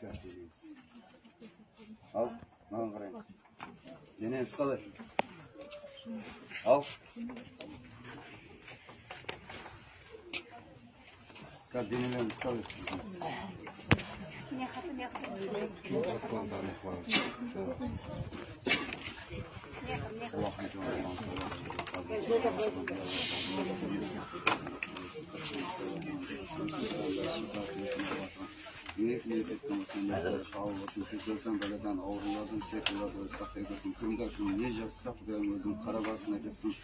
Geldiniz. Al, bana karayınız. Yine ıskalı. Al. Gel deneyelim ıskalı. Niyet etmemesine yolları sağ olasın. Gözden beleden ağrılardan sevgilerden saklayasın. Tümde şunu ne yazsak diyorum özüm karabasına gitsin.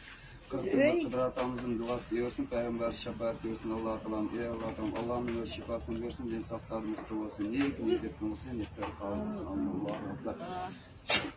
Kıdır atamızın duası diyorsun. Peygamber şefaat diyorsun. Allah kalan ey Allah'ım Allah'ın şifasını versin. Cinsaflar mutlu olsun. Niyet etmemesine yeter sağ olasın. Allah'a emanet.